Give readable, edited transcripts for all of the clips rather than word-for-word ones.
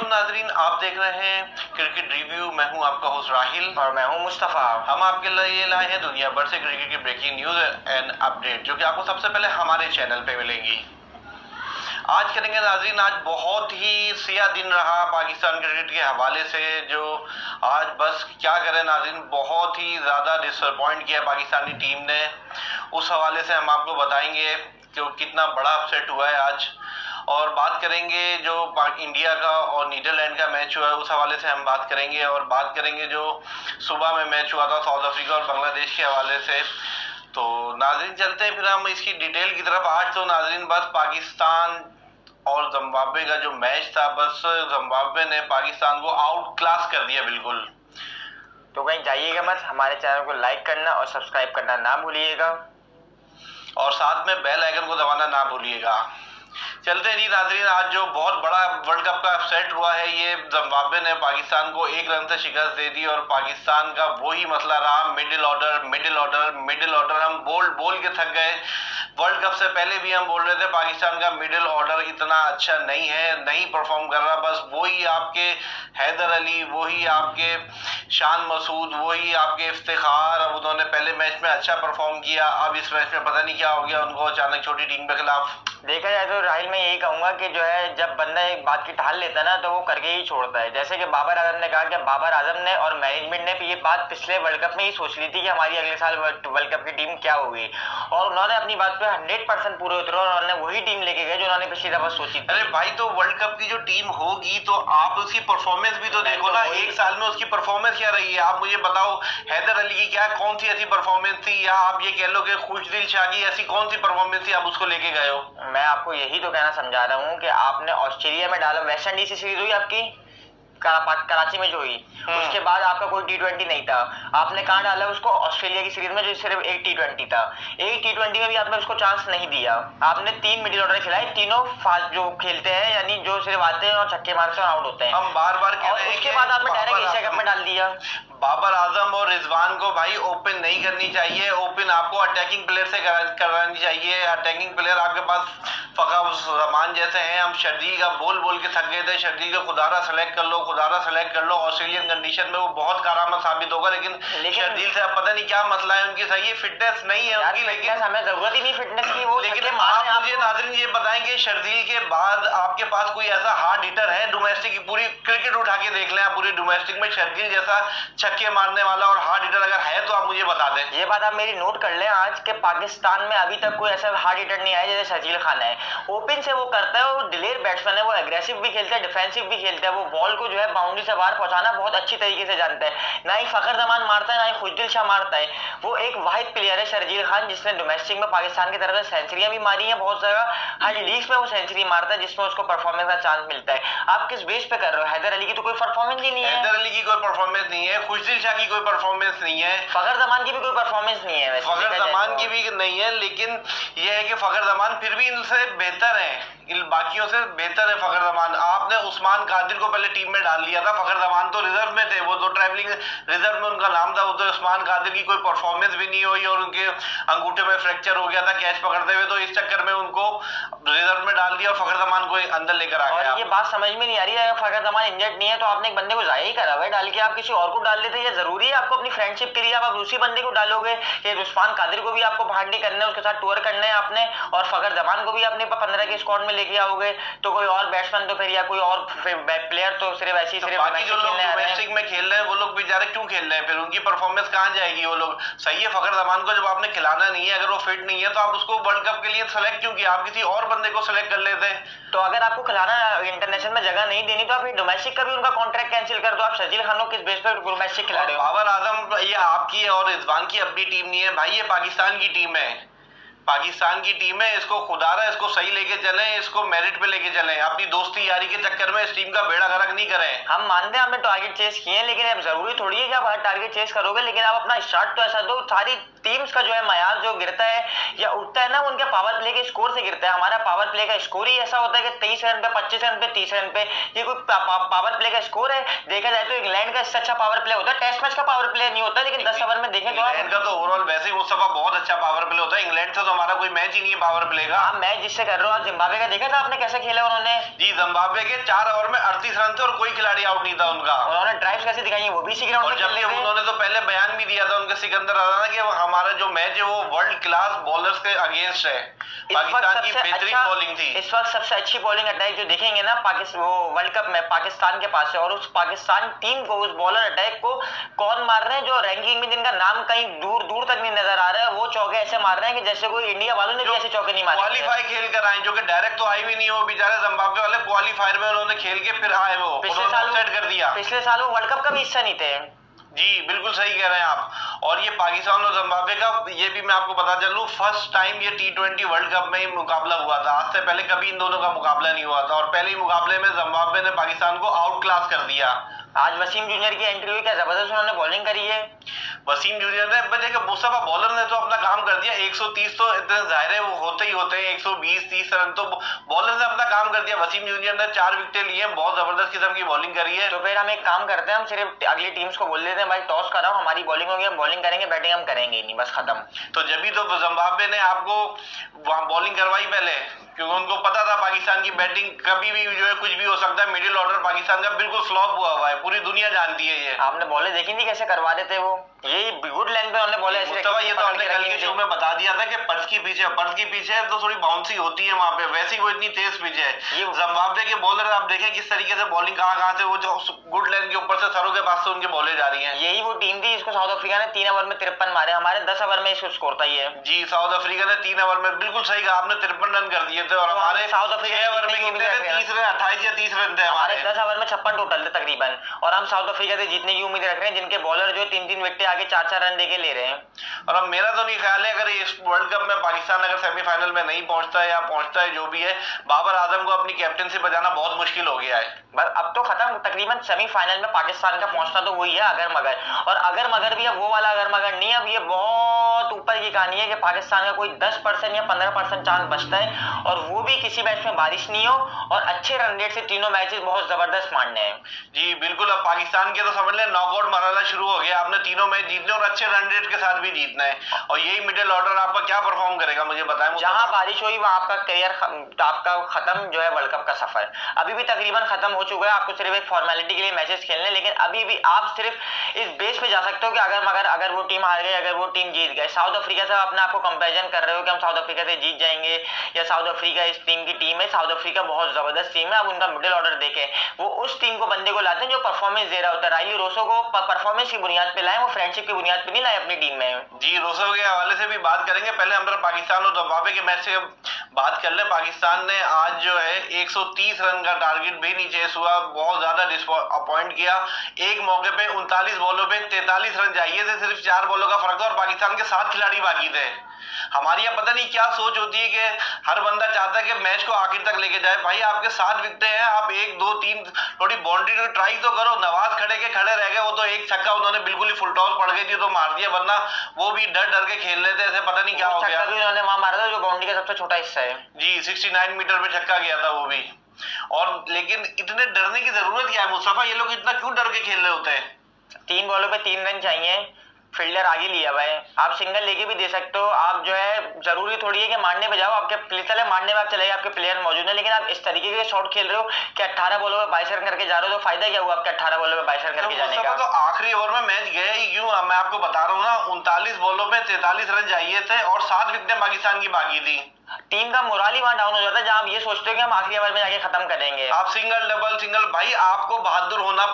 नाजरीन, आप देख रहे हैं क्रिकेट रिव्यू। मैं हूं आपका होस्ट राहिल और मैं हूं मुस्तफा। हम आपके लिए लाए हैं दुनिया भर से क्रिकेट की ब्रेकिंग न्यूज एंड अपडेट, जो कि आपको सबसे पहले हमारे चैनल पे मिलेंगी। आज करेंगे नाजरीन, आज बहुत ही सिया दिन रहा पाकिस्तान क्रिकेट के हवाले से। जो आज बस क्या करें नाजरीन, बहुत ही ज्यादा डिसअपॉइंट किया पाकिस्तानी टीम ने। उस हवाले से हम आपको बताएंगे कि कितना बड़ा अपसेट हुआ है आज। और बात करेंगे जो इंडिया का और नीदरलैंड का मैच हुआ है, उस हवाले से हम बात करेंगे। और बात करेंगे जो सुबह में मैच हुआ था साउथ अफ्रीका और बांग्लादेश के हवाले से। तो नाजरीन चलते हैं फिर हम इसकी डिटेल की तरफ। आज तो नाजरीन बस पाकिस्तान और जिम्बाब्वे का जो मैच था, बस जिम्बाब्वे ने पाकिस्तान को आउट क्लास कर दिया बिल्कुल। तो कहीं जाइएगा मत, हमारे चैनल को लाइक करना और सब्सक्राइब करना ना भूलिएगा, और साथ में बेल आइकन को दबाना ना भूलिएगा। चलते हैं जी नाजरीन, आज जो बहुत बड़ा वर्ल्ड कप का अपसेट हुआ है, ये जिम्बाब्वे ने पाकिस्तान को 1 रन से शिकस्त दे दी। और पाकिस्तान का वही मसला रहा, middle order middle order middle order. हम बोल के थक गए। वर्ल्ड कप से पहले भी हम बोल रहे थे पाकिस्तान का मिडिल ऑर्डर इतना अच्छा नहीं है, नहीं परफॉर्म कर रहा। बस वही आपके हैदर अली, वही आपके शान मसूद, वही आपके इफ्तिखार। अब उन्होंने पहले मैच में अच्छा परफॉर्म किया, अब इस मैच में पता नहीं क्या हो गया उनको अचानक छोटी टीम के खिलाफ। देखा जाए तो राहिल मैं यही कहूंगा कि जो है, जब बंदा एक बात की ठान लेता है ना, तो वो करके ही छोड़ता है। जैसे कि बाबर आजम ने कहा कि बाबर आजम ने और मैनेजमेंट ने ये बात पिछले वर्ल्ड कप में ही सोच ली थी कि हमारी अगले साल वर्ल्ड कप की टीम क्या होगी, और उन्होंने अपनी बात पे 100% पूरे उतरे और उन्होंने वही टीम लेके गए जो उन्होंने पिछली दफा सोची थी। अरे भाई, तो वर्ल्ड कप की जो टीम होगी तो आप उसकी परफॉर्मेंस भी तो देखो ना। एक साल में उसकी परफॉर्मेंस क्या रही है, आप मुझे बताओ। हैदर अली की क्या कौन सी ऐसी परफॉर्मेंस थी, या आप ये कह लो कि खुशदिल शाह की ऐसी कौन सी परफॉर्मेंस थी आप उसको लेके गए हो? मैं आपको यही तो कहना समझा रहा हूँ कि आपने ऑस्ट्रेलिया में डाला, वेस्ट इंडीज से सीरीज हुई आपकी कराची में जो हुई, उसके बाद आपका कोई T20 नहीं था। आपने कहाँ डाला उसको? ऑस्ट्रेलिया की सीरीज में, जो सिर्फ एक T20 था। एक T20 में भी आपने उसको चांस नहीं दिया। आपने 3 मिडिल ऑर्डर खिलाए, तीनों फास्ट जो खेलते हैं, यानी जो सिर्फ आते हैं और छक्के मारते हैं और आउट होते हैं। हम बार बार कह रहे हैं, उसके बाद आपने डायरेक्ट एशिया कप में डाल दिया। बाबर आजम और रिजवान को भाई ओपन नहीं करनी चाहिए। ओपन आपको अटैकिंग प्लेयर से करानी चाहिए। अटैकिंग प्लेयर आपके पास फखर जमान जैसे हैं। हम शर्जील का बोल के थक गए थे। शर्जील को खुदारा सेलेक्ट कर लो, खुदारा सेलेक्ट कर लो। ऑस्ट्रेलियन कंडीशन में वो बहुत कारआमद साबित होगा। लेकिन शर्जील से पता नहीं क्या मसला है उनकी, सही है, फिटनेस नहीं है उनकी। लेकिन हमें जरूरत ही नहीं फिटनेस की। वो लेकिन आप मुझे नाजरीन ये बताएं कि शर्जील के बाद आपके पास कोई ऐसा हार्ड हिटर है डोमेस्टिक की? पूरी क्रिकेट उठा के देख लें आप, पूरी डोमेस्टिक में शर्जील जैसा छक्के मारने वाला और हार्ड हिटर अगर है तो आप मुझे बता दें। ये बात आप मेरी नोट कर लें आज के पाकिस्तान में अभी तक कोई ऐसा हार्ड हिटर नहीं आया जैसे शर्जील खान है। ओपन से वो करता है, वो डिलेर बैट्समैन है, वो एग्रेसिव भी खेलता है, डिफेंसिव भी खेलता है। वो बॉल को जो है बाउंड्री से बाहर पहुंचाना बहुत अच्छी तरीके से जानता है। ना ही फखर जमान मारता है, ना ही खुशदिल शाह मारता है। वो एक वाहिद प्लेयर है शर्जील खान, जिसने डोमेस्टिक में पाकिस्तान की तरफ से सेंचुरियां भी मारी है बहुत जगह। हर लीग्स में वो सेंचुरी मारता है जिसमें उसको परफॉर्मेंस का चांस मिलता है। आप किस बेस पे कर रहे हो? हैदर अली की तो कोई परफॉर्मेंस ही नहीं है। हैदर अली की कोई परफॉर्मेंस नहीं है, खुशदिल शाह की कोई परफॉर्मेंस नहीं है, फखर जमान की भी कोई परफॉर्मेंस नहीं है। फखर जमान की भी नहीं है। लेकिन यह है कि फखर जमान फिर भी इनसे बेहतर है, इन बाकियों से बेहतर है फखर जमान। आपने उस्मान कादिर को पहले टीम में डाल लिया था। फखर जमान तो रिजर्व में थे, वो तो ट्रैवलिंग रिजर्व में उनका नाम था। वो तो उस्मान कादिर की कोई परफॉर्मेंस भी नहीं हुई और उनके अंगूठे में फ्रैक्चर हो गया था कैच पकड़ते हुए, तो इस चक्कर में उनको रिजर्व में डाल दिया और फखर जमान को अंदर लेकर आ गया। ये बात समझ में नहीं आ रही है, अगर फखर जमान इंजर्ड नहीं है तो आपने एक बंदे को जाया ही करा हुआ है डाल के। आप किसी और को डाल लेते। ये जरूरी है आपको अपनी फ्रेंडशिप के लिए आप दूसरी बंदे को डालोगे? कि उस्मान कादिर को भी आपको बाहर नहीं करना है, उसके साथ टूर करना है आपने, और फखर जमान को भी अपने 15 के स्क्वाड में लेके आओगे, तो कोई और बैट्समैन तो फिर, या कोई और प्लेयर तो सिर्फ ऐसे ही सिर्फ बाकी जो लोग डोमेस्टिक में खेल रहे हैं वो लोग बेचारे क्यों खेल रहे हैं? फिर उनकी परफॉर्मेंस कहां जाएगी? वो लोग सही है, फखर जमान को जब आपने खिलाना नहीं है, अगर वो फिट नहीं है तो आप उसको वर्ल्ड कप के लिए सेलेक्ट क्यों किया? आप किसी और बंदे को सेलेक्ट कर लेते हैं। तो अगर आपको खिलाना इंटरनेशनल में जगह नहीं देनी तो आप डोमेस्टिक का भी उनका कॉन्ट्रैक्ट कैंसिल कर दो। आप शर्जील खान को किस बेस पे डोमेस्टिक खिला रहे हो? बाबर आजम ये आपकी है और रिजवान की अपनी टीम नहीं है भाई, ये पाकिस्तान की टीम है। पाकिस्तान की टीम है, इसको खुदारा, इसको सही लेके चले, इसको मेरिट पे लेके चले। अपनी दोस्ती यारी के चक्कर में इस टीम का बेड़ा गर्क नहीं करें। हम मानते हैं आपने टारगेट चेस किए हैं, लेकिन अब जरूरी थोड़ी है कि आप हर टारगेट चेस करोगे। लेकिन आप अपना स्टार्ट तो ऐसा दो। सारी टीम्स का जो है मयार जो गिरता है या उठता है ना, उनके पावर प्ले के स्कोर से गिरता है। हमारा पावर प्ले का स्कोर ही ऐसा होता है कि 23 रन पे, 25 रन पे, 30 रन पे। ये कोई पावर प्ले का स्कोर है? देखा जाए तो इंग्लैंड का इससे अच्छा पावर प्ले होता है। टेस्ट मैच का पावर प्ले नहीं होता, लेकिन 10 ओवर में देखें तो इंग्लैंड का तो ओवरऑल वैसे ही मुस्तफा बहुत अच्छा पावर प्ले होता है। इंग्लैंड से तो हमारा कोई मैच ही नहीं है पावर प्ले का। आप मैच जिससे कर रहे हो, जिम्बाब्वे का देखा था आपने कैसे खेला उन्होंने? जी, जिम्बाब्वे के 4 ओवर में 38 रन थे और कोई खिलाड़ी आउट नहीं था उनका। उन्होंने ड्राइव्स कैसे दिखाई वो भी इसी ग्राउंड और जबकि उन्होंने तो पहले बयान भी दिया था उनके सिकंदर राणा कि हमारा जो मैच है वो वर्ल्ड क्लास बॉलर्स के अगेंस्ट है, पाकिस्तान की बेहतरीन बॉलिंग थी। इस वक्त सबसे अच्छी बॉलिंग अटैक जो देखेंगे ना पाकिस्तान वो वर्ल्ड कप में पाकिस्तान के पास है, और उस पाकिस्तान टीम को उस बॉलर अटैक को कौन मार रहे हैं जो रैंकिंग में जिनका नाम कहीं दूर दूर तक नहीं नजर आ रहा है, वो चौके ऐसे मार रहे हैं कि जैसे कोई इंडिया वालों ने भी ऐसे चौके नहीं मारे। क्वालीफाई खेल कर आए, जो कि डायरेक्ट तो आए भी नहीं, वो बेचारे जिम्बाब्वे वाले क्वालीफायर में उन्होंने खेल के फिर आए, वो पिछले साल सेट कर दिया। पिछले साल वो वर्ल्ड कप का भी हिस्सा नहीं थे। जी बिल्कुल सही कह रहे हैं आप। और ये पाकिस्तान और जिम्बाब्वे का, ये भी मैं आपको बता चलूं, फर्स्ट टाइम ये T20 वर्ल्ड कप में ही मुकाबला हुआ था। आज से पहले कभी इन दोनों का मुकाबला नहीं हुआ था, और पहले ही मुकाबले में जिम्बाब्वे ने पाकिस्तान को आउट क्लास कर दिया। आज वसीम जूनियर की एंट्री हुई, क्या जबरदस्त उन्होंने बॉलिंग करी है। वसीम जूनियर ने, देखिए मुस्तफा बॉलर ने तो अपना काम कर दिया। 130 तो इतने जाहिर है वो होते ही होते हैं, 120-30 रन तो बॉलर ने अपना काम कर दिया। वसीम जूनियर ने 4 विकेट लिए, बहुत जबरदस्त किस्म की बॉलिंग करी है। तो फिर हम एक काम करते हैं, हम सिर्फ अगली टीम्स को बोल देते हैं भाई टॉस कराओ, हमारी बॉलिंग होगी, हम बॉलिंग करेंगे, बैटिंग हम करेंगे ही नहीं, बस खत्म। तो जब भी तो जिम्बाब्वे ने आपको वहां बॉलिंग करवाई पहले, क्योंकि उनको पता था पाकिस्तान की बैटिंग कभी भी जो है कुछ भी हो सकता है। मिडिल ऑर्डर पाकिस्तान का बिल्कुल फ्लॉप हुआ है, पूरी दुनिया जानती है ये। आपने बॉलें देखी थी कैसे करवा देते वो, ये गुड लेंथ पे उन्होंने बॉलें ऐसे मुस्तफा, ये तो हमने कल के शो में बता दिया था कि पर्स की पीछे तो थोड़ी बाउंसी होती है वहां पे, वैसे ही वो इतनी तेज पिच है। जिम्बाब्वे के बॉलर आप देखें किस तरीके से बॉलिंग कहां से वो जो गुड लेंथ के ऊपर से सरों के पास से उनकी बॉलें जा रही हैं। यही वो टीम थी इसको साउथ अफ्रीका ने 3 ओवर में 53 मारे, हमारे 10 ओवर में इसको स्कोर था ये। जी, साउथ अफ्रीका ने 3 ओवर में, बिल्कुल सही कहा आपने, 53 रन कर दिए थे, और हमारे साउथ अफ्रीका 6 ओवर में कितने थे? 30 रन, 28 या 30 रन थे हमारे। 10 ओवर में 56 टोटल थे तकरीबन, और हम साउथ अफ्रीका से जीतने की उम्मीद रख रहे हैं, जिनके बॉलर जो 3-3 विकेट आगे 4-4 रन देके ले रहे हैं। और अब मेरा तो नहीं ख्याल है अगर इस वर्ल्ड कप में पाकिस्तान अगर सेमीफाइनल में नहीं पहुंचता है या पहुंचता है जो भी है, बाबर आजम को अपनी कैप्टनसी बजाना बहुत मुश्किल हो गया है। बस अब तो खत्म, तकरीबन सेमीफाइनल में पाकिस्तान का पहुंचना तो वही है अगर मगर, और अगर मगर भी अब वो वाला अगर मगर नहीं, अब ये बहुत ऊपर की कहानी है कि पाकिस्तान का कोई 10% या 15% चांस बचता है, और वो भी किसी मैच में बारिश नहीं हो और अच्छे रन रेट से तीनों मैचेस बहुत जबरदस्त मारने हैं। जी बिल्कुल, अब पाकिस्तान के तो समझ लें नॉकआउट मरहला शुरू हो गया, आपने तीनों मैच जीतने और अच्छे रन रेट के साथ भी जीतना है, और यही मिडिल ऑर्डर आपका क्या परफॉर्म करेगा मुझे बताएं। जहां बारिश हुई वहां आपका करियर आपका खत्म जो है वर्ल्ड कप का सफर अभी भी तकरीबन खत्म हो चुका है। आपको सिर्फ एक फॉर्मेलिटी के लिए मैचेस खेलने, लेकिन अभी भी आप सिर्फ इस बेस पे जा सकते हो कि अगर वो टीम हार गई, अगर वो टीम जीत गए, साउथ अफ्रीका से अपने आप को कंपैरिजन कर रहे हो कि हम साउथ अफ्रीका से जीत जाएंगे या साउथ अफ्रीका इस टीम की टीम है। साउथ अफ्रीका बहुत जबरदस्त टीम है। अब उनका मिडिल ऑर्डर देखें, वो उस टीम को बंदे को लाते हैं जो परफॉर्मेंस दे रहा होता है। राइली रोसो को परफॉर्मेंस की बुनियाद पे लाए, वो फ्रेंडशिप की बुनियाद पे नहीं लाए अपनी टीम में। जी, रोसो के हवाले से भी बात करेंगे, पहले हम पाकिस्तान और जिम्बाब्वे के मैच से बात कर ले। पाकिस्तान ने आज जो है 130 रन का टारगेट भी नहीं चेस हुआ, बहुत ज्यादा डिसअपॉइंट किया। एक मौके पे 39 बॉलों पे 43 रन चाहिए थे, सिर्फ 4 बॉलों का फर्क था, और पाकिस्तान के 7 खिलाड़ी बाकी थे। हमारी यहाँ पता नहीं क्या सोच होती है कि हर बंदा चाहता है कि मैच को आखिर तक लेके जाए। भाई आपके 7 विकेटें हैं, आप 1 2 3 थोड़ी बाउंड्री को ट्राई तो करो। नवाज खड़े रह गए, वो तो एक छक्का उन्होंने बिल्कुल ही फुल टॉस पड़ गई थी तो मार दिया, वरना वो भी डर डर के खेल रहे थे, ऐसे पता नहीं क्या हो गया। उन्होंने वहां मारा था जो बाउंड्री का सबसे छोटा हिस्सा है। जी, 69 मीटर पे छक्का गया था वो भी। और लेकिन इतने डरने की जरूरत क्या है मुस्तफा, ये लोग इतना क्यों डर के खेल रहे होते हैं? 3 बॉलों पे 3 रन चाहिए, फील्डर आगे लिया भाई, आप सिंगल लेके भी दे सकते हो। आप जो है जरूरी थोड़ी है कि मारने पे जाओ, आपके प्लेयर मारने में आप चले, आपके प्लेयर मौजूद है, लेकिन आप इस तरीके के शॉट खेल रहे हो कि 18 बॉलों में 22 रन करके जा रहे हो, तो फायदा क्या हुआ आपके 18 बॉलों में 22 रन करके जाने का? तो आखिरी ओवर में मैच गया ही क्यों, मैं आपको बता रहा हूँ ना। 39 बॉलों में 43 रन चाहिए थे और 7 विकेटें पाकिस्तान की बाकी थी। टीम का मोराल ही वहां डाउन हो जाता है जहां आप ये सोचते हो कि हम आखिरी ओवर में जाके खत्म करेंगे। आप सिंगल डबल सिंगल, भाई आपको बहादुर होना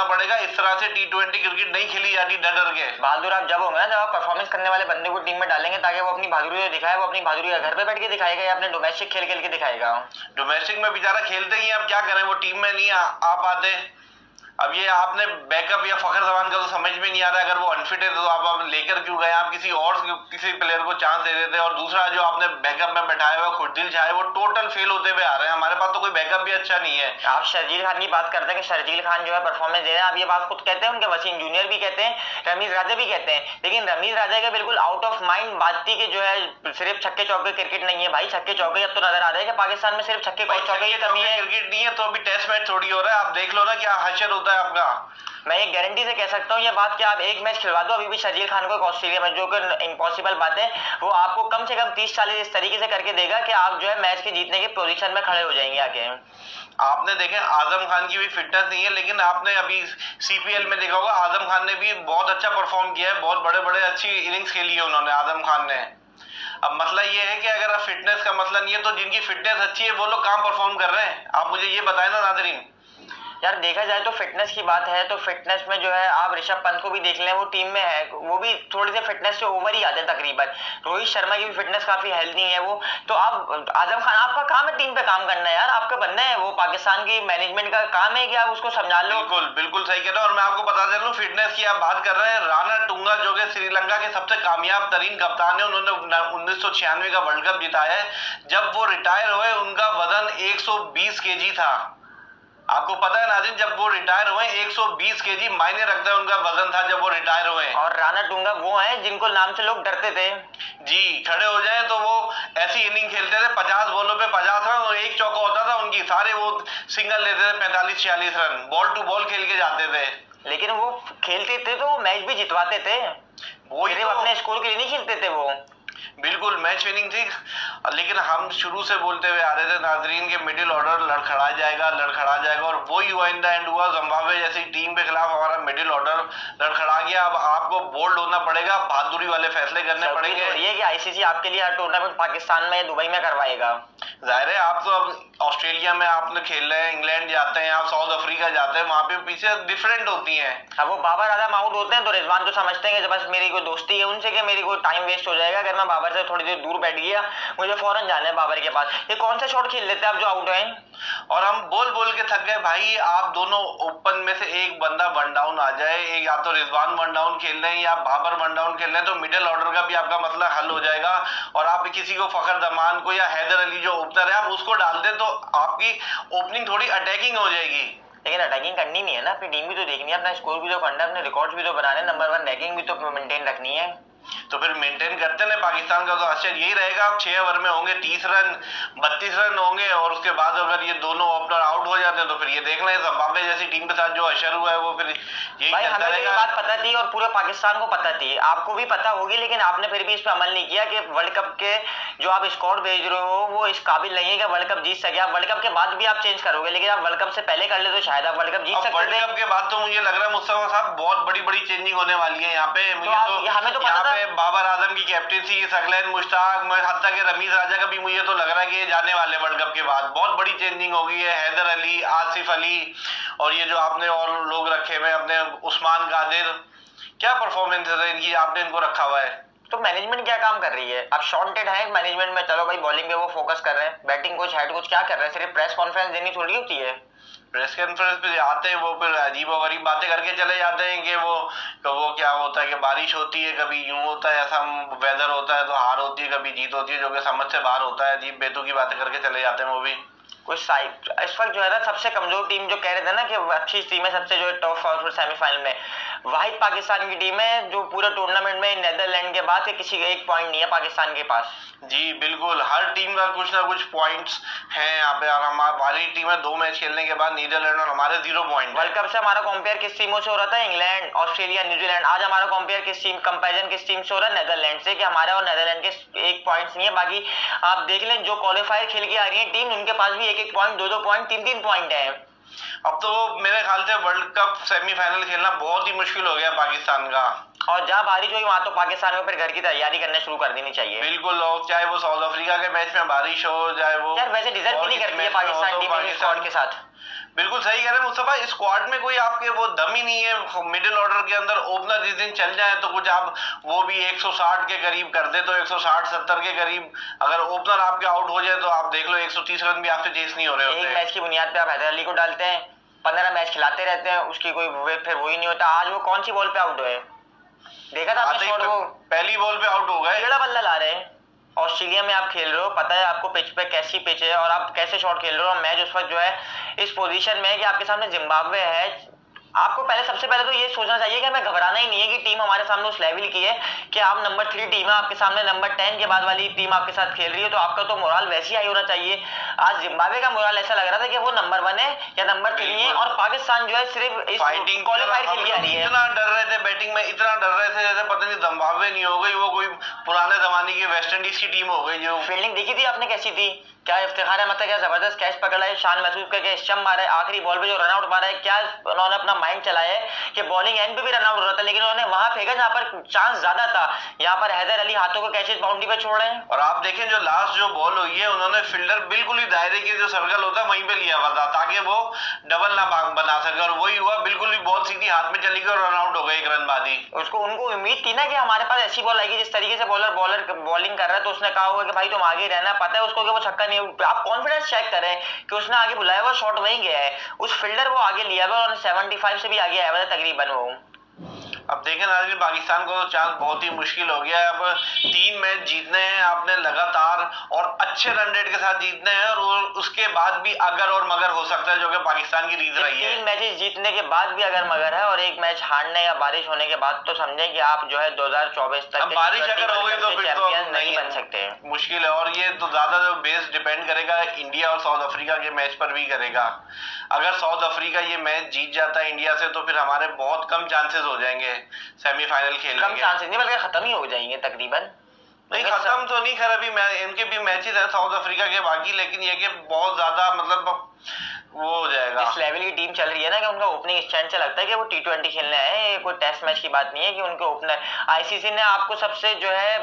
पड़ेगा। इस तरह से T20 क्रिकेट नहीं खेली जाती डर के। बहादुर आप जब होंगे ना जब आप परफॉर्मेंस करने वाले बंदे को टीम में डालेंगे, ताकि वो अपनी बहादुरी दिखाए। वो अपनी बहादुरी घर पे बैठ के दिखाएगा या अपने डोमेस्टिक खेल के दिखाएगा? डोमेस्टिक में बेचारा खेलते ही, अब क्या करें, वो टीम में नहीं आ पाते। अब ये आपने बैकअप या फखर जमान का तो समझ में नहीं आ रहा है, अगर वो अनफिट है तो आप लेकर क्यों गए? आप किसी प्लेयर को चांस दे देते। और दूसरा जो आपने बैकअप में बैठाया हुआ खुर्दिल शाह, वो टोटल फेल होते हुए आ रहे हैं। हमारे पास तो कोई बैकअप भी अच्छा नहीं है। आप शर्जील खान की बात करते हैं कि शर्जील खान जो है परफॉर्मेंस दे रहे हैं, आप ये बात खुद कहते हैं, उनके वसीम जूनियर भी कहते हैं, रमीज राजा भी कहते हैं, लेकिन रमीज राजा के बिल्कुल आउट ऑफ माइंड बात थी कि जो है सिर्फ छक्के चौके क्रिकेट नहीं है भाई। छक्के चौके अब तो नजर आ रहा है कि पाकिस्तान में सिर्फ छक्के चौके की कमी है। क्रिकेट नहीं है तो अभी टेस्ट मैच थोड़ी हो रहा है। आप देख लो ना क्या हशर होता है आपका। मैं ये गारंटी से कह सकता हूँ ये बात कि आप एक मैच खिलवा दो अभी भी शर्जील खान को ऑस्ट्रेलिया में, जो कि इम्पॉसिबल बात है, वो आपको कम से कम 30-40 इस तरीके से करके देगा कि आप जो है मैच के जीतने की पोजीशन में खड़े हो जाएंगे आके। आपने देखे आजम खान की भी फिटनेस नहीं है, लेकिन आपने अभी सीपीएल में देखा होगा आजम खान ने भी बहुत अच्छा परफॉर्म किया है, बहुत बड़े बड़े अच्छी इनिंग्स खेली है उन्होंने, आजम खान ने। अब मसला ये है कि अगर फिटनेस का मसला नहीं है तो जिनकी फिटनेस अच्छी है वो लोग काम परफॉर्म कर रहे हैं। आप मुझे ये बताएं ना नाजरीन। यार देखा जाए तो फिटनेस की बात है तो फिटनेस में जो है आप ऋषभ पंत को भी देख लें, वो टीम में है, वो भी थोड़ी सी फिटनेस से ओवर ही आते हैं तकरीबन। रोहित शर्मा की भी फिटनेस काफी हेल्दी है वो। तो आप आजम खान, आपका काम है टीम पे काम करना है यार, आपका बनना है, वो पाकिस्तान की मैनेजमेंट का काम है कि आप उसको समझा लो। बिल्कुल बिल्कुल सही कह रहे हो। और मैं आपको बता दे रहा हूँ, फिटनेस की आप बात कर रहे हैं, राणा टुंगा जो कि श्रीलंका के सबसे कामयाब तरीन कप्तान है, उन्होंने 1996 का वर्ल्ड कप जिताया है। जब वो रिटायर हुए उनका वजन 120 केजी था। आपको पता है नाज़रीन, जब वो रिटायर हुए 120 केजी मायने रखता है उनका वजन था जब वो रिटायर हुए। और राणा टुंगा वो हैं जिनको नाम से लोग डरते थे। जी, खड़े हो जाए तो वो ऐसी इनिंग खेलते थे, 50 बॉलों पे 50 रन और एक चौका होता था उनकी, सारे वो सिंगल लेते थे, 45-46 रन बॉल टू बॉल खेल के जाते थे। लेकिन वो खेलते थे तो वो मैच भी जितवाते थे, वो सिर्फ अपने स्कोर के लिए नहीं खेलते थे वो। बिल्कुल मैच विनिंग थी। लेकिन हम शुरू से बोलते हुए आ रहे थे नाजरीन के मिडिल ऑर्डर लड़खड़ा जाएगा लड़खड़ा जाएगा, और वही हुआ इन द एंड हुआ। जिम्बाब्वे जैसी टीम के खिलाफ हमारा मिडिल ऑर्डर लड़खड़ा गया। अब आपको बोल्ड होना पड़ेगा, बहादुरी वाले फैसले करने पड़ेंगे। ये कि आईसीसी आपके लिए हर टूर्नामेंट पाकिस्तान में दुबई में करवाएगा। जाहिर है, आप तो अब ऑस्ट्रेलिया में आपने खेल रहे हैं, इंग्लैंड जाते हैं, आप साउथ अफ्रीका जाते हैं, वहां पे पीछे डिफरेंट होती हैं। अब वो बाबर आजम आउट होते हैं तो रिजवान तो समझते हैं कि बस मेरी कोई दोस्ती है उनसे कि मेरी कोई टाइम वेस्ट हो जाएगा, अगर मैं बाबर से थोड़ी देर दूर बैठ गया मुझे फौरन जाना है बाबर के पास। ये कौन सा शॉट खेल लेते हैं आप जो आउट हैं। और हम बोल बोल के थक गए भाई, आप दोनों ओपन में से एक बंदा वन डाउन आ जाए, एक या तो रिजवान वन डाउन खेल रहे हैं या बाबर वन डाउन खेल रहे हैं, तो मिडिल ऑर्डर का भी आपका मसला हल हो जाएगा। और आप किसी को फखर जमान को या हैदर अली जो ओपनर है आप उसको डाल दें तो आपकी ओपनिंग थोड़ी अटैकिंग हो जाएगी। लेकिन अटैकिंग करनी नहीं है ना, अपनी टीम भी तो देखनी है, अपना स्कोर भी तो करना है, अपने रिकॉर्ड्स भी तो बनाने, नंबर 1 रैंकिंग भी तो मेंटेन रखनी है। तो फिर मेंटेन करते ना, पाकिस्तान का तो आश्चर्य यही रहेगा, आप 6 ओवर में होंगे 30 रन 32 रन होंगे, और उसके बाद अगर ये दोनों ओपनर आउट हो जाते हैं तो फिर ये देख लें जिम्बाब्वे जैसी टीम के साथ जो अशर हुआ है वो फिर यही चलता रहेगा। ये बात पता थी और पूरे पाकिस्तान को पता थी, आपको भी पता होगी, लेकिन आपने फिर भी इस पर अमल नहीं किया कि वर्ल्ड कप के जो आप स्क्वाड भेज रहे हो वो इस काबिल नहीं है कि वर्ल्ड कप जीत सके। आप वर्ल्ड कप के बाद भी आप चेंज करोगे, लेकिन आप वर्ल्ड कप से पहले कर ले तो शायद आप वर्ल्ड कप जीत सकते थे। वर्ल्ड कप के बाद तो मुझे लग रहा है मुस्तफा साहब बहुत बड़ी बड़ी चेंजिंग होने वाली है यहाँ पे। हमें तो पता था बाबर आजम की कैप्टनसी, सकलैन मुश्ताक, हत्ता के रमीज राजा का भी मुझे तो लग रहा है कि ये जाने वाले वर्ल्ड कप के बाद बहुत बड़ी चेंजिंग हो गई है। हैदर अली, आसिफ अली और ये जो आपने और लोग रखे हुए अपने उस्मान कादिर, क्या परफॉर्मेंस है इनकी, आपने इनको रखा हुआ है। तो मैनेजमेंट क्या काम कर रही है, आप शॉर्टेड है मैनेजमेंट में, चलो भाई बॉलिंग पे वो फोकस कर रहे हैं, बैटिंग कोच हेड कोच क्या कर रहे हैं, सिर्फ प्रेस कॉन्फ्रेंस देनी थोड़ी होती है। प्रेस कॉन्फ्रेंस पे आते हैं वो फिर अजीब और गरीब बातें करके चले जाते हैं कि वो क्या होता है कि बारिश होती है, कभी यूं होता है, ऐसा वेदर होता है तो हार होती है, कभी जीत होती है, जो कि समझ से बाहर होता है। अजीब बेतुकी बातें करके चले जाते हैं वो भी। कुछ साइड इस वक्त जो है ना सबसे कमजोर टीम जो कह रहे थे ना कि अच्छी टीम है सबसे जो है टॉप 4 सेमीफाइनल में, वाहिद पाकिस्तान की टीम है जो पूरे टूर्नामेंट में नेदरलैंड के बाद किसी का एक पॉइंट नहीं है पाकिस्तान के पास। जी बिल्कुल, हर टीम का कुछ ना कुछ पॉइंट्स हैं यहाँ पे, और हमारी टीम है 2 मैच खेलने के बाद नीदरलैंड और हमारे 0 पॉइंट। वर्ल्ड कप से हमारा कंपेयर किस टीमों से हो रहा था, इंग्लैंड, ऑस्ट्रेलिया, न्यूजीलैंड। आज हमारा कंपेयर किस टीम कंपैरिजन किस टीम से हो रहा है, नेदरलैंड से, कि हमारा और नेदरलैंड के 1 पॉइंट्स नहीं है। बाकी आप देख लें जो क्वालिफायर खेल के आ रही है टीम उनके पास भी 1-1 पॉइंट, 2-2 पॉइंट, 3-3 पॉइंट है। अब तो मेरे ख्याल से वर्ल्ड कप सेमीफाइनल खेलना बहुत ही मुश्किल हो गया पाकिस्तान का। और जहां बारिश हुई वहां तो पाकिस्तान में फिर घर की तैयारी करना शुरू कर देनी चाहिए। बिल्कुल, और चाहे वो साउथ अफ्रीका के मैच में बारिश हो, चाहे वो यार वैसे डिजर्व भी नहीं करती है पाकिस्तान टीम स्क्वाड के साथ। बिल्कुल सही कह रहे हैं मुस्तफा, स्क्वाड में कोई आपके वो दम ही नहीं है। मिडिल ऑर्डर के अंदर ओपनर जिस दिन चल जाए तो कुछ आप वो भी 160 के करीब कर दे तो 160-70 के करीब अगर ओपनर आपके आउट हो जाए तो आप देख लो 130 रन भी आपसे चेस नहीं हो रहे होते। एक मैच की बुनियाद पे आप हैदर अली को डालते हैं, 15 मैच खिलाते रहते हैं, उसकी कोई फिर वही नहीं होता। आज वो कौन सी बॉल पे आउट हुए, देखा था आपने शॉट, वो पहली बॉल पे आउट हो गए। टेढ़ा बल्ला ला रहे हैं। ऑस्ट्रेलिया में आप खेल रहे हो, पता है आपको पिच पे कैसी पिच है और आप कैसे शॉट खेल रहे हो। मैच उस वक्त जो है इस पोजीशन में है कि आपके सामने जिम्बाब्वे है आपको सबसे पहले तो ये सोचना चाहिए कि हमें घबराना ही नहीं है कि टीम हमारे सामने उस लेवल की है कि आप नंबर 3 टीम है, आपके सामने नंबर 10 के बाद वाली टीम आपके साथ खेल रही है, तो आपका तो मोराल वैसे ही हाई होना चाहिए। आज जिम्बाब्वे का मोराल ऐसा लग रहा था कि वो नंबर 1 है या नंबर 3 है, और पाकिस्तान जो है सिर्फ इस क्वालिफायर के लिए आ रही है। इतना डर रहे थे बैटिंग में, इतना डर रहे थे जैसे पता नहीं जिम्बाब्वे नहीं हो गई, वो कोई पुराने जमाने की वेस्ट इंडीज की टीम हो गई। जो फील्डिंग देखी थी आपने कैसी थी, क्या इफ्तिखार है, मतलब क्या जबरदस्त कैच पकड़ा है, शान महसूस करके स्टंप मारा है, आखिरी बॉल पे जो रनआउट मारा है, क्या उन्होंने अपना माइंड चलाया है कि बॉलिंग एंड पे भी रनआउट हो रहा था, लेकिन उन्होंने वहां फेंका जहां पर चांस ज्यादा था। यहाँ पर हैदर अली हाथों को कैचेस बाउंड्री पे छोड़ रहे हैं। और आप देखें जो लास्ट जो बॉल हुई है, उन्होंने फील्डर बिल्कुल ही दायरे के जो सर्कल होता है वहीं पे लिया हुआ था ताकि वो डबल ना बना सके, और वही हुआ, बिल्कुल ही बॉल सीधी हाथ में चली गई और रनआउट हो गए 1 रन बाद ही। उसको उनको उम्मीद थी ना कि हमारे पास ऐसी बॉल आएगी जिस तरीके से बॉलर बॉलिंग कर रहा है, तो उसने कहा होगा कि भाई तुम आगे रहना, पता है उसको कि वो छक्का नहीं। आप कॉन्फिडेंस चेक करें कि उसने आगे बुलाया हुआ शॉट वहीं गया है, उस फील्डर वो आगे लिया हुआ और 75 से भी आगे आया हुआ तकरीबन वो। अब देखें नाज़रीन, पाकिस्तान को तो चांस बहुत ही मुश्किल हो गया है। अब 3 मैच जीतने हैं आपने लगातार और अच्छे रन रेट के साथ जीतने हैं, और उसके बाद भी अगर और मगर हो सकता है, जो कि पाकिस्तान की रीत रही है। 3 मैचेस जीतने के बाद भी अगर मगर है और 1 मैच हारने या बारिश होने के बाद, तो समझें कि आप जो है 2024 तक अब बारिश अगर हो गई तो फिर तो नहीं बन सकते, मुश्किल है। और ये तो ज्यादा जो बेस डिपेंड करेगा इंडिया और साउथ अफ्रीका के मैच पर भी करेगा। अगर साउथ अफ्रीका ये मैच जीत जाता है इंडिया से, तो फिर हमारे बहुत कम चांसेस हो जाएंगे सेमीफाइनल खेलने के। कम चांसेस नहीं बल्कि खत्म ही हो जाएंगे तकरीबन। नहीं खत्म तो नहीं, खैर अभी इनके भी मैचेस है साउथ अफ्रीका के बाकी, लेकिन ये कि बहुत ज्यादा मतलब वो हो जाएगा। इस लेवल की टीम चल रही है ना कि उनका ओपनिंग स्टैंड से लगता है कि वो T20 खेलने आए हैं, कोई टेस्ट मैच की बात नहीं है कि उनके ओपनर। आईसीसी ने आपको सबसे जो है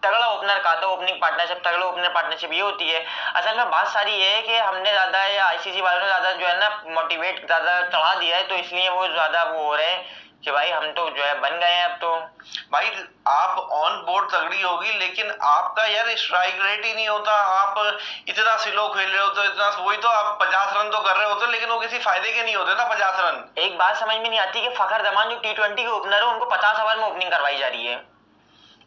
तगड़ा ओपनर कहा था, ओपनिंग पार्टनरशिप, तगड़ा ओपनर पार्टनरशिप ये होती है। असल में बात सारी ये है कि हमने ज्यादा या आईसीसी वालों ने ज्यादा जो है ना मोटिवेट ज्यादा चढ़ा दिया है, तो इसलिए वो ज्यादा वो हो रहे हैं कि भाई हम तो जो है बन गए हैं। अब तो भाई आप ऑन बोर्ड तगड़ी होगी, लेकिन आपका यार स्ट्राइक रेट ही नहीं होता। आप इतना स्लो खेल रहे हो तो इतना, वही तो आप 50 रन तो कर रहे होते, लेकिन वो किसी फायदे के नहीं होते ना 50 रन। एक बात समझ में नहीं आती कि फखर जमान जो T20 के ओपनर है उनको 50 ओवर में ओपनिंग करवाई जा रही है।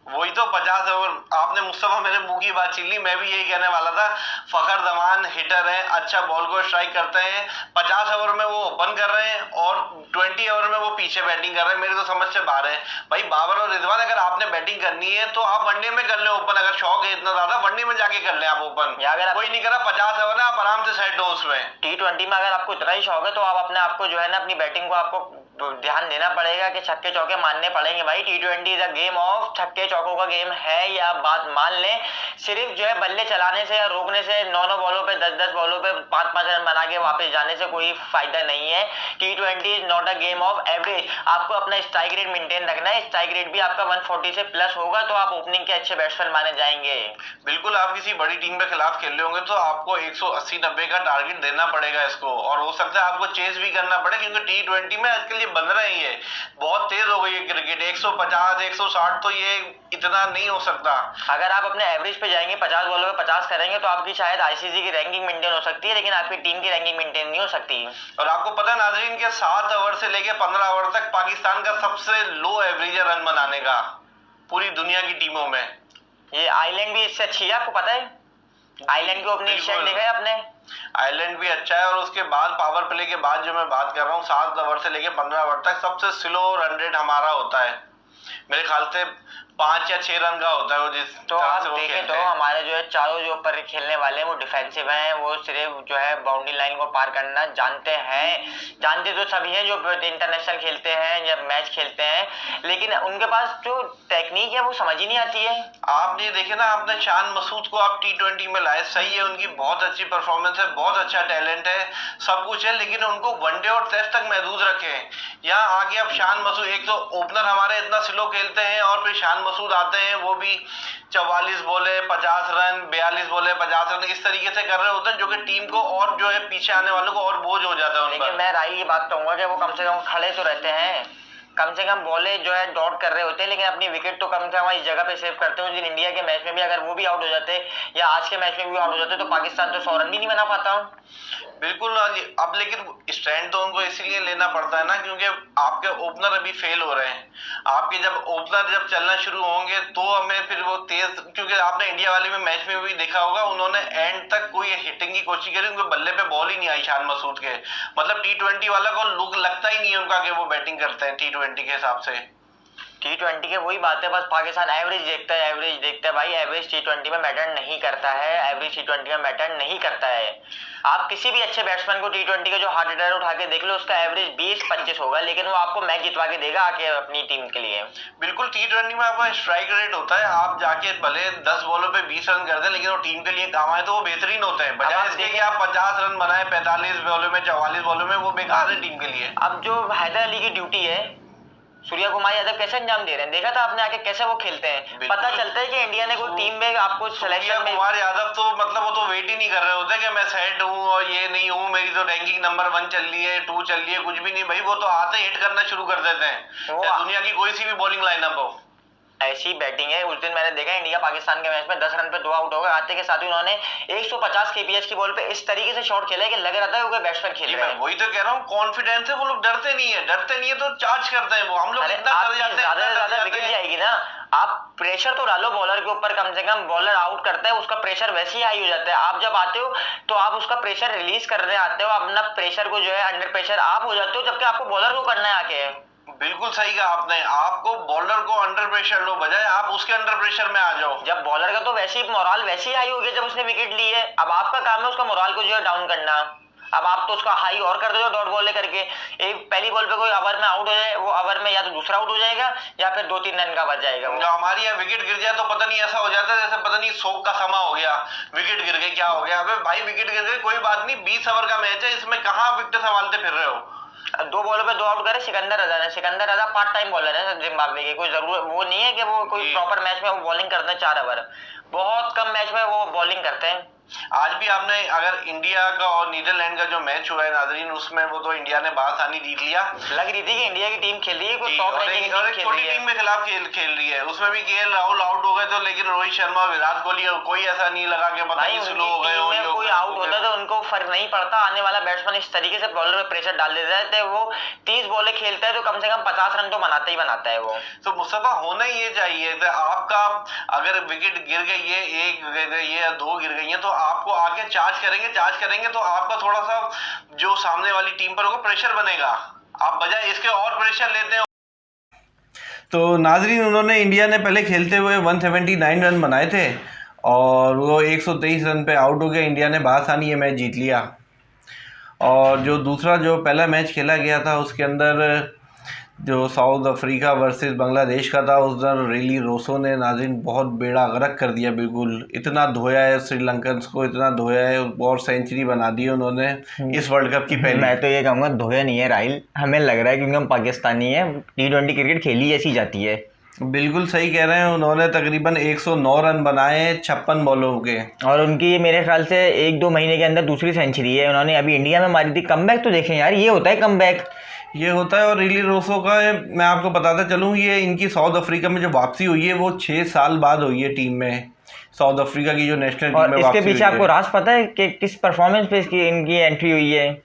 वही तो 50 ओवर, आपने मुस्तफा मेरे मुंह की बात छीन ली, मैं भी यही कहने वाला था। फखर जमान हिटर है, अच्छा बॉल को स्ट्राइक करते हैं, 50 ओवर में वो ओपन कर रहे हैं और 20 ओवर में वो पीछे बैटिंग कर रहे हैं। मेरे तो समझ से बाहर है भाई। बाबर और रिजवान, अगर आपने बैटिंग करनी है तो आप वनडे में कर ले ओपन, अगर शौक है इतना ज्यादा वनडे में जाके कर ले आप ओपन। कोई नहीं करा 50 ओवर है, आप आराम से सेट हो उसमें। T20 में अगर आपको इतना ही शौक है तो आप अपने आपको जो है ना अपनी बैटिंग को आपको ध्यान देना पड़ेगा कि छक्के चौके मारने पड़ेंगे भाई। T20 is a game of छक्के चौकों का गेम है, या बात मान लें। सिर्फ जो है बल्ले चलाने से या रोकने से 9 बॉलों पे 10 बॉलों पे 5 रन बना के वापस जाने से कोई फायदा नहीं है। T20 is not a game of average. आपको अपना स्ट्राइक रेट मेंटेन रखना है, स्ट्राइक रेट भी आपका 140 से प्लस होगा तो आप ओपनिंग के अच्छे बैट्समैन माने जाएंगे। बिल्कुल, आप किसी बड़ी टीम के खिलाफ खेल रहे होंगे तो आपको 180-90 का टारगेट देना पड़ेगा इसको, और हो सकता है आपको चेस भी करना पड़े, क्योंकि T20 में आजकल ये बन रहे हैं, ये बहुत तेज हो गई है क्रिकेट। 150 160 तो ये इतना नहीं हो सकता। अगर आप अपने एवरेज पे जाएंगे 50 बॉलों पे 50 करेंगे तो आपकी शायद आईसीसी की रैंकिंग मेंटेन हो सकती है, लेकिन आपकी टीम की रैंकिंग मेंटेन नहीं हो सकती। और आपको पता है नाज़रीन के 7 ओवर से लेके 15 ओवर तक पाकिस्तान का सबसे लो एवरेज है रन बनाने का पूरी दुनिया की टीमों में। ये आइलैंड भी इससे अच्छी है, आपको पता है? आइलैंड की ओपनिंग स्टैंड देखा है आपने? आइलैंड भी अच्छा है, और उसके बाद पावर प्ले के बाद जो मैं बात कर रहा हूँ 7 ओवर से लेके 15 ओवर तक सबसे स्लो रन रेट हमारा होता है। मेरे ख्याल से 5 या 6 रन का होता है वो, जिस तो आप देखें तो हमारे जो है चारों जो ऊपर खेलने वाले हैं वो डिफेंसिव हैं, वो सिर्फ जो है बाउंड्री लाइन को पार करना जानते हैं। जानते तो सभी हैं जो इंटरनेशनल खेलते हैं या मैच खेलते हैं, लेकिन उनके पास जो टेक्निक है वो समझ ही नहीं आती है। आपने देखे ना, आपने शान मसूद को आप T20 में लाए, सही है, उनकी बहुत अच्छी परफॉर्मेंस है, बहुत अच्छा टैलेंट है, सब कुछ है, लेकिन उनको वनडे और टेस्ट तक महदूद रखें। यहाँ आगे अब शान मसूद, एक तो ओपनर हमारे इतना स्लो खेलते हैं, और फिर शान मसूद आते हैं, वो भी 44 बोले 50 रन, 42 बोले 50 रन, इस तरीके से कर रहे होते हैं, जो कि टीम को और जो है पीछे आने वालों को और बोझ हो जाता है उन पर। लेकिन मैं राय की बात कहूंगा कि वो कम से कम खड़े तो रहते हैं, कम से कम बॉलें जो है डॉट कर रहे होते हैं, लेकिन अपनी विकेट तो कम से कम इस जगह पे सेव करते हो। जिन इंडिया के मैच में भी अगर वो भी आउट हो जाते या आज के मैच में भी आउट हो जाते तो पाकिस्तान तो 100 रन भी नहीं बना पाता। बिल्कुल। अब लेकिन स्टैंड तो उनको इसीलिए लेना पड़ता है ना, क्योंकि आपके ओपनर अभी फेल हो रहे हैं। आपके जब ओपनर जब चलना शुरू होंगे तो हमें फिर वो तेज, क्योंकि आपने इंडिया वाले में मैच में भी देखा होगा, उन्होंने एंड तक कोई हिटिंग की कोशिश करी, उनके बल्ले पे बॉल ही नहीं आई शान मसूद के। मतलब T20 वाला को लुक लगता ही नहीं है उनका कि वो बैटिंग करते हैं T20 के हिसाब से। T20 के वही बात है, बस पाकिस्तान एवरेज देखता है, एवरेज देखता है भाई। एवरेज T20 में मैटर नहीं करता है, एवरेज T20 में मैटर नहीं करता है। आप किसी भी अच्छे बैट्समैन को T20 के जो हार्ड हिटर उठा के देख लो, उसका एवरेज 20-25 होगा, लेकिन वो आपको मैच जितवा के देगा आके अपनी टीम के लिए। बिल्कुल। T20 में आपका स्ट्राइक रेट होता है, आप जाके भले 10 बॉलों पे 20 रन कर दें, लेकिन वो टीम के लिए काम आए तो वो बेहतरीन होते हैं, बजाय इसके कि आप 50 रन बनाए 45 बॉलों में 44 बॉलों में, वो बेकार है टीम के लिए। अब जो हैदर अली की ड्यूटी है, सूर्या कुमार यादव कैसे अंजाम दे रहे हैं, देखा था आपने आके कैसे वो खेलते हैं। पता चलता है कि इंडिया ने कोई टीम में आपको सिलेक्शन में। कुमार यादव तो मतलब वो तो वेट ही नहीं कर रहे होते कि मैं सेट हूँ और ये नहीं हूँ, मेरी तो रैंकिंग नंबर 1 चल रही है, 2 चल रही है, कुछ भी नहीं भाई। वो तो आते हिट करना शुरू कर देते हैं, दुनिया की कोई सी भी बॉलिंग लाइनअप हो। ऐसी बैटिंग है। उस दिन मैंने देखा इंडिया पाकिस्तान के मैच में 10 रन पे 2 आउट हो गए, आते के साथ ही उन्होंने 150 kps की बॉल पे इस तरीके से शॉट खेला कि लग रहा था वो बैट्समैन खेल रहे हैं। वही तो कह रहा हूँ, कॉन्फिडेंस है, वो लोग डरते नहीं है तो चार्ज करते हैं। वो हम लोग इतना डर जाते हैं, ज्यादा से ज्यादा विकेट जाएगी ना। आप प्रेशर तो डालो बॉलर के ऊपर, कम से कम बॉलर आउट करता है उसका प्रेशर वैसे ही हाई हो जाता है। आप जब आते हो तो आप उसका प्रेशर रिलीज करने आते हो, अपना प्रेशर को जो है अंडर प्रेशर आप हो जाते हो, जबकि आपको बॉलर को करना है आके। बिल्कुल सही कहा आपने, आपको बॉलर को अंडर प्रेशर लो, बजाय आप उसके अंडर प्रेशर में आ जाओ। जब बॉलर का तो वैसे ही मोराल वैसे ही हाई हो गया जब उसने विकेट ली है, अब आपका काम है उसका मोराल को जो है डाउन करना। अब आप तो उसका हाई और कर दो डॉट बॉल करके। एक पहली बॉल पे कोई ओवर में आउट हो जाए, वो ओवर में या तो दूसरा आउट हो जाएगा या फिर 2-3 रन का बच जाएगा। जो हमारी यहाँ विकेट गिर जाए तो पता नहीं ऐसा हो जाता है जैसे पता नहीं शोक का समा हो गया, विकेट गिर गई क्या हो गया। अबे भाई विकेट गिर गई कोई बात नहीं, 20 ओवर का मैच है, इसमें कहाँ विकेट संभालते फिर रहे हो। 2 बॉलों पे 2 आउट करे सिकंदर रजा ने। सिकंदर रजा पार्ट टाइम बॉलर है जिम्बाब्वे के, कोई जरूर वो नहीं है कि वो कोई प्रॉपर मैच में वो बॉलिंग करते हैं 4 ओवर। बहुत कम मैच में वो बॉलिंग करते हैं। आज भी आपने अगर इंडिया का और नीदरलैंड का जो मैच हुआ है नाजरीन, उसमें वो तो इंडिया ने बासानी जीत लिया। लग रही थी कि इंडिया की टीम खेल रही है, कोई टॉप रैंकिंग टीम खेल छोटी टीम के खिलाफ खेल रही है। उसमें भी KL राहुल आउट हो गए तो, लेकिन रोहित शर्मा विराट कोहली कोई ऐसा नहीं लगा कि पता नहीं स्लो हो गए हो। कोई आउट होता तो उनको फर्क नहीं पड़ता। आने वाला बैट्समैन इस तरीके से बॉलर पे प्रेशर डाल देता है, वो 30 बॉलें खेलता है तो कम से कम 50 रन तो बनाता ही बनाता है वो। तो मुस्तफा होना ही ये चाहिए कि आपका अगर विकेट गिर गई है, 1 गिर गई है या 2 गिर गई है, तो आपको आगे चार्ज करेंगे तो आपका थोड़ा सा जो सामने वाली टीम पर होगा प्रेशर बनेगा, आप बजाय इसके और प्रेशर लेते हैं। तो नाजरीन, उन्होंने इंडिया ने पहले खेलते हुए 179 रन बनाए थे और वो 123 रन पे आउट हो गया। इंडिया ने बासानी ये मैच जीत लिया। और जो दूसरा जो पहला मैच खेला गया था उसके अंदर जो साउथ अफ्रीका वर्सेस बांग्लादेश का था, उस दिन रिली रोसो ने नाज़रीन बहुत बेड़ा गर्क कर दिया। बिल्कुल इतना धोया है श्रीलंकन्स को, इतना धोया है और सेंचुरी बना दी उन्होंने इस वर्ल्ड कप की पहले। मैं तो ये कहूँगा धोया नहीं है राहिल, हमें लग रहा है क्योंकि हम पाकिस्तानी है, T20 क्रिकेट खेली ऐसी जाती है। बिल्कुल सही कह रहे हैं। उन्होंने तकरीबन 109 रन बनाए 56 बॉलों के, और उनकी मेरे ख्याल से 1-2 महीने के अंदर दूसरी सेंचुरी है उन्होंने अभी इंडिया में मारी थी। कमबैक तो देखें यार, ये होता है कमबैक, ये होता है। और रिली रोसो का मैं आपको बताता चलूँ, ये इनकी साउथ अफ्रीका में जो वापसी हुई है वो 6 साल बाद हुई है टीम में, साउथ अफ्रीका की जो नेशनल टीम में। इसके पीछे आपको राज पता है कि किस परफॉर्मेंस पे इनकी एंट्री हुई है?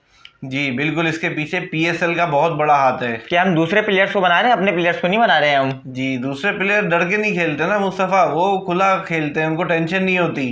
जी बिल्कुल, इसके पीछे PSL का बहुत बड़ा हाथ है। कि हम दूसरे प्लेयर्स को बना रहे हैं, अपने प्लेयर्स को नहीं बना रहे हैं हम। जी, दूसरे प्लेयर डर के नहीं खेलते ना मुस्तफ़ा, वो खुला खेलते हैं, उनको टेंशन नहीं होती।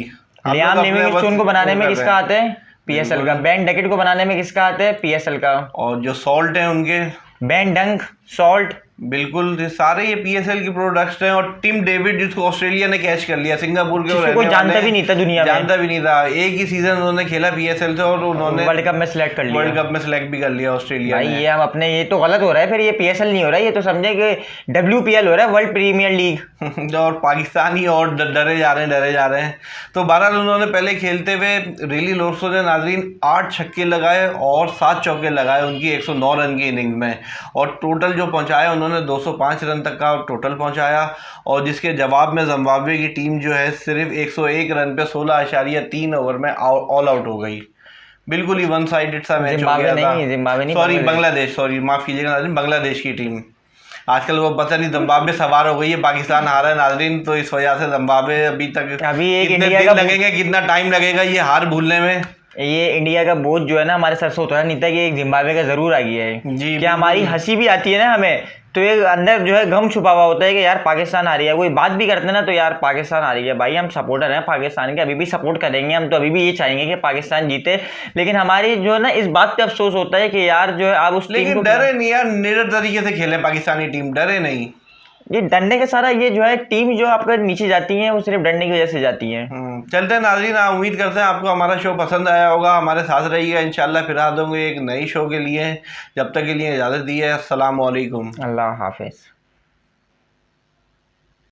लियाम लिविंगस्टोन को बनाने में किसका हाथ है? PSL का। बेन डकेट को बनाने में किसका हाथ है? PSL का। और जो सॉल्ट है उनके, बेन डंक, सॉल्ट, बिल्कुल ये सारे ये PSL की प्रोडक्ट्स हैं। और टिम डेविड जिसको ऑस्ट्रेलिया ने कैच कर लिया, सिंगापुर के, कोई जानता भी नहीं था दुनिया में, जानता भी नहीं था। एक ही सीजन उन्होंने खेला PSL से और उन्होंने वर्ल्ड कप में सिलेक्ट कर लिया, वर्ल्ड कप में सिलेक्ट भी कर लिया ऑस्ट्रेलिया भाई। ये हम अपने, ये तो गलत हो रहा है फिर, ये PSL नहीं हो रहा है, ये तो समझे कि WPL हो रहा है, वर्ल्ड प्रीमियर लीग। और पाकिस्तानी और डरे जा रहे हैं। तो बहरहाल उन्होंने पहले खेलते हुए रिली रोसो ने नाजरीन 8 छक्के लगाए और 7 चौके लगाए उनकी 109 रन की इनिंग में, और टोटल जो पहुंचाया उन्होंने 205 रन तक का टोटल पहुंचाया। और जिसके जवाब में जिम्बाब्वे की टीम जो है सिर्फ 101 रन पे 16.3 ओवर में ऑल आउट हो गई। बिल्कुल ही वन साइडेड सा मैच हो गया था। सॉरी बांग्लादेश, सॉरी माफ कीजिएगा, बांग्लादेश की टीम। आजकल वो पता नहीं जिम्बाब्वे सवार हो गई है, पाकिस्तान हारा है नाजरीन, तो इस वजह से जिम्बाब्वे अभी तक अभी एक कितने इंडिया दिन का लगेंगे, कितना टाइम लगेगा ये हार भूलने में। ये इंडिया का बोझ जो है ना हमारे सर से उतरा नहीं था कि एक जिम्बाब्वे का जरूर आ गया है। जी क्या हमारी हंसी भी आती है ना हमें, तो ये अंदर जो है गम छुपा हुआ होता है कि यार पाकिस्तान आ रही है। कोई बात भी करते हैं ना तो यार पाकिस्तान आ रही है। भाई हम सपोर्टर हैं पाकिस्तान के, अभी भी सपोर्ट करेंगे हम, तो अभी भी ये चाहेंगे कि पाकिस्तान जीते। लेकिन हमारी जो है ना इस बात पे अफसोस होता है कि यार जो है आप उस टीम लेकिन को डरे नहीं यार, निडर तरीके से खेले पाकिस्तानी टीम, डरे नहीं। ये डरने का सारा ये जो है टीम जो आपका नीचे जाती है वो सिर्फ डरने की वजह से जाती है। चलते हैं नाज़रीन, उम्मीद करते हैं आपको हमारा शो पसंद आया होगा, हमारे साथ रहिएगा, इंशाल्लाह फिर आ दूंगे एक नई शो के लिए। जब तक के लिए इजाज़त दी है, अस्सलाम वालेकुम, अल्लाह हाफिज़।